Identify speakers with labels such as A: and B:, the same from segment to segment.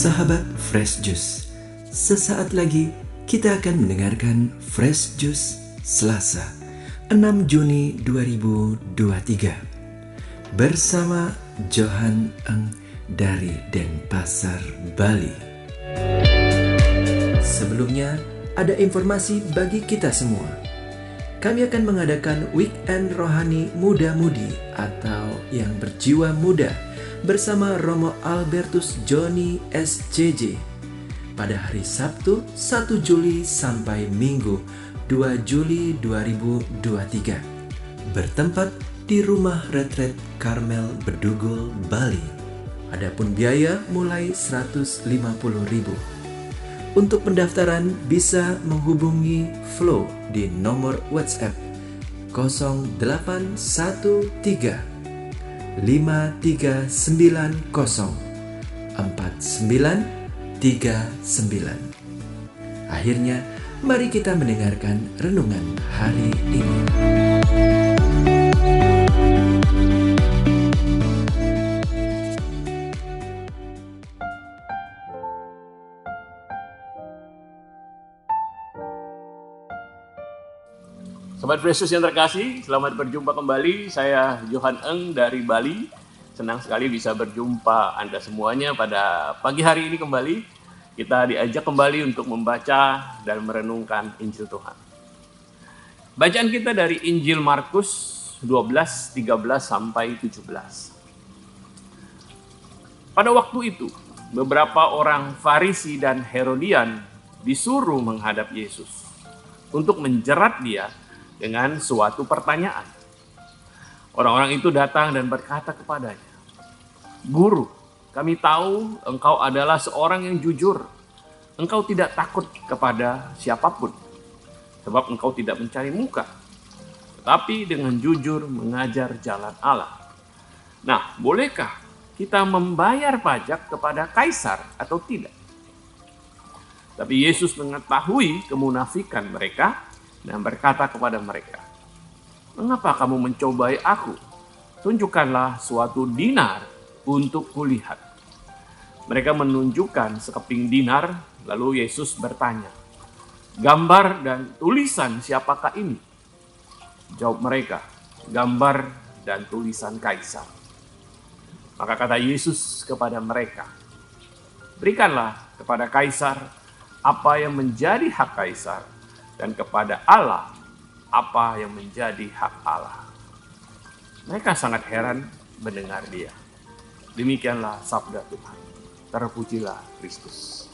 A: Sahabat Fresh Juice, sesaat lagi kita akan mendengarkan Fresh Juice Selasa 6 Juni 2023 bersama Johan Eng dari Denpasar, Bali. Sebelumnya, ada informasi bagi kita semua. Kami akan mengadakan Weekend Rohani Muda-Mudi atau yang berjiwa muda bersama Romo Albertus Joni SCJ pada hari Sabtu 1 Juli sampai Minggu 2 Juli 2023 bertempat di Rumah Retret Karmel Bedugul, Bali. Adapun biaya mulai 150.000. Untuk pendaftaran bisa menghubungi Flow di nomor WhatsApp 0813 5390 4939. Akhirnya, mari kita mendengarkan renungan hari ini.
B: Sobat Fresh Juice yang terkasih, selamat berjumpa kembali. Saya Johan Eng dari Bali. Senang sekali bisa berjumpa Anda semuanya pada pagi hari ini kembali. Kita diajak kembali untuk membaca dan merenungkan Injil Tuhan. Bacaan kita dari Injil Markus 12, 13 sampai 17. Pada waktu itu, beberapa orang Farisi dan Herodian disuruh menghadap Yesus untuk menjerat dia dengan suatu pertanyaan. Orang-orang itu datang dan berkata kepadanya, "Guru, kami tahu engkau adalah seorang yang jujur. Engkau tidak takut kepada siapapun, sebab engkau tidak mencari muka, tetapi dengan jujur mengajar jalan Allah. Nah, bolehkah kita membayar pajak kepada Kaisar atau tidak?" Tapi Yesus mengetahui kemunafikan mereka dan berkata kepada mereka, "Mengapa kamu mencobai aku? Tunjukkanlah suatu dinar untuk kulihat." Mereka menunjukkan sekeping dinar, lalu Yesus bertanya, "Gambar dan tulisan siapakah ini?" Jawab mereka, "Gambar dan tulisan Kaisar." Maka kata Yesus kepada mereka, "Berikanlah kepada Kaisar apa yang menjadi hak Kaisar, dan kepada Allah apa yang menjadi hak Allah." Mereka sangat heran mendengar dia. Demikianlah sabda Tuhan. Terpujilah Kristus.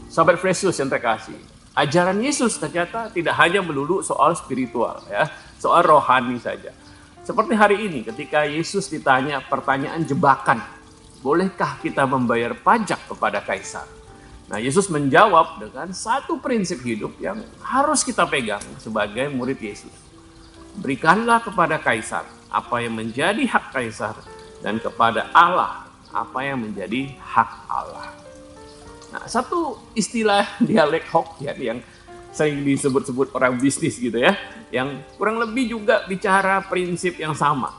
B: Sahabat Fresh Juice yang terkasih, ajaran Yesus ternyata tidak hanya melulu soal spiritual, ya, soal rohani saja. Seperti hari ini ketika Yesus ditanya pertanyaan jebakan, bolehkah kita membayar pajak kepada Kaisar? Nah, Yesus menjawab dengan satu prinsip hidup yang harus kita pegang sebagai murid Yesus. Berikanlah kepada Kaisar apa yang menjadi hak Kaisar, dan kepada Allah apa yang menjadi hak Allah. Nah, satu istilah dialek Hokkien yang sering disebut-sebut orang bisnis gitu ya, yang kurang lebih juga bicara prinsip yang sama,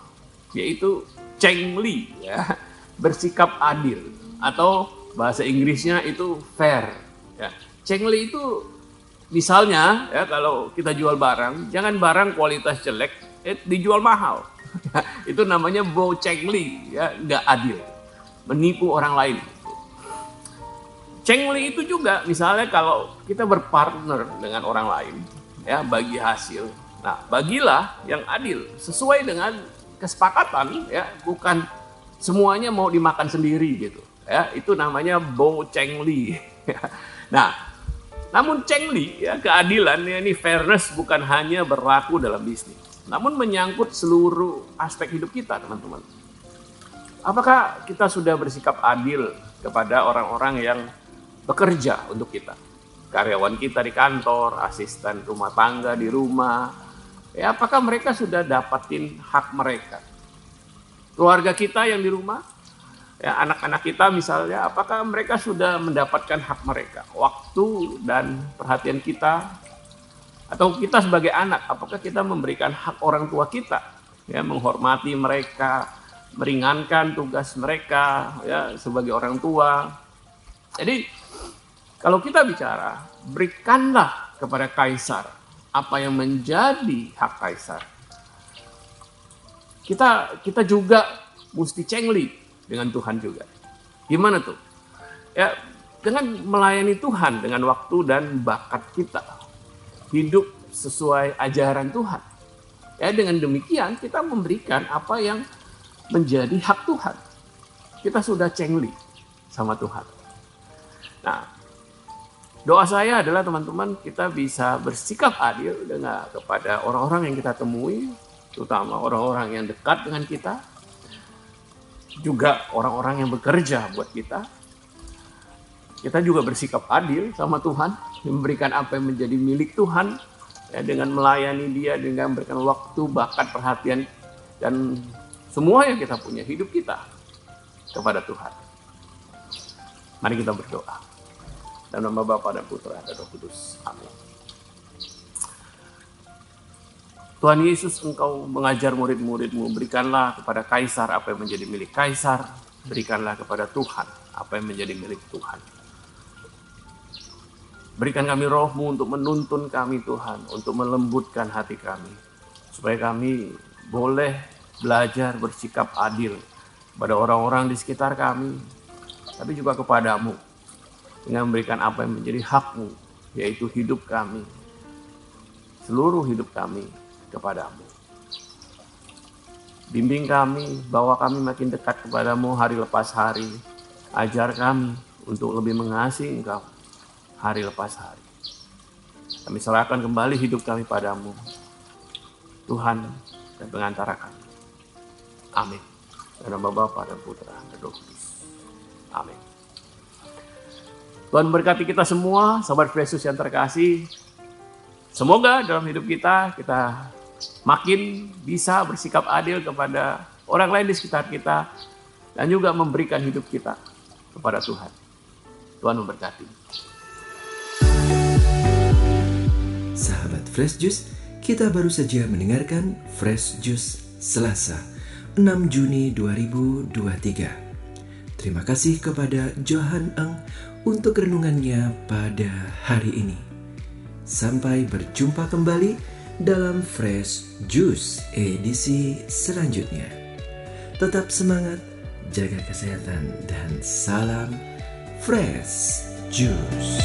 B: yaitu Cheng Li, ya, bersikap adil, atau bahasa Inggrisnya itu fair. Ya. Cheng Li itu misalnya ya, kalau kita jual barang, jangan barang kualitas jelek dijual mahal. Itu namanya Bo Cheng Li, ya, nggak adil, menipu orang lain. Cheng Li itu juga misalnya kalau kita berpartner dengan orang lain, ya, bagi hasil. Nah, bagilah yang adil sesuai dengan kesepakatan, ya, bukan semuanya mau dimakan sendiri gitu. Ya, itu namanya Bo Cheng Li. Nah, namun Cheng Li, ya, keadilan, ya, ini fairness bukan hanya berlaku dalam bisnis, namun menyangkut seluruh aspek hidup kita, teman-teman. Apakah kita sudah bersikap adil kepada orang-orang yang bekerja untuk kita? Karyawan kita di kantor, asisten rumah tangga di rumah, ya, apakah mereka sudah dapatin hak mereka? Keluarga kita yang di rumah, ya, anak-anak kita misalnya, apakah mereka sudah mendapatkan hak mereka? Waktu dan perhatian kita, atau kita sebagai anak, apakah kita memberikan hak orang tua kita? Ya, menghormati mereka, meringankan tugas mereka ya sebagai orang tua. Jadi kalau kita bicara, berikanlah kepada kaisar apa yang menjadi hak kaisar. Kita juga mesti cengli dengan Tuhan juga. Gimana tuh? Ya, dengan melayani Tuhan dengan waktu dan bakat kita. Hidup sesuai ajaran Tuhan. Ya, dengan demikian kita memberikan apa yang menjadi hak Tuhan. Kita sudah cengli sama Tuhan. Nah, doa saya adalah teman-teman kita bisa bersikap adil dengan kepada orang-orang yang kita temui, terutama orang-orang yang dekat dengan kita, juga orang-orang yang bekerja buat kita. Kita juga bersikap adil sama Tuhan, memberikan apa yang menjadi milik Tuhan, ya, dengan melayani Dia, dengan memberikan waktu, bakat, perhatian, dan semua yang kita punya, hidup kita kepada Tuhan. Mari kita berdoa. Dalam nama Bapa dan Putra dan Roh Kudus. Amin. Tuhan Yesus, Engkau mengajar murid-murid-Mu, berikanlah kepada Kaisar apa yang menjadi milik Kaisar, berikanlah kepada Tuhan apa yang menjadi milik Tuhan. Berikan kami roh-Mu untuk menuntun kami Tuhan, untuk melembutkan hati kami, supaya kami boleh belajar bersikap adil pada orang-orang di sekitar kami, tapi juga kepadamu, dengan memberikan apa yang menjadi hak-Mu, yaitu hidup kami, seluruh hidup kami kepadamu. Bimbing kami, bawa kami makin dekat kepadamu hari lepas hari. Ajar kami untuk lebih mengasihi Engkau hari lepas hari. Kami serahkan kembali hidup kami padamu, Tuhan dan pengantara kami. Amin. Dalam nama Bapa dan Putra dan Roh Kudus. Amin. Tuhan berkati kita semua, sahabat Yesus yang terkasih. Semoga dalam hidup kita makin bisa bersikap adil kepada orang lain di sekitar kita dan juga memberikan hidup kita kepada Tuhan. Tuhan memberkati.
A: Sahabat Fresh Juice, kita baru saja mendengarkan Fresh Juice Selasa, 6 Juni 2023. Terima kasih kepada Johan Eng untuk renungannya pada hari ini. Sampai berjumpa kembali dalam Fresh Juice edisi selanjutnya. Tetap semangat, jaga kesehatan, dan salam Fresh Juice.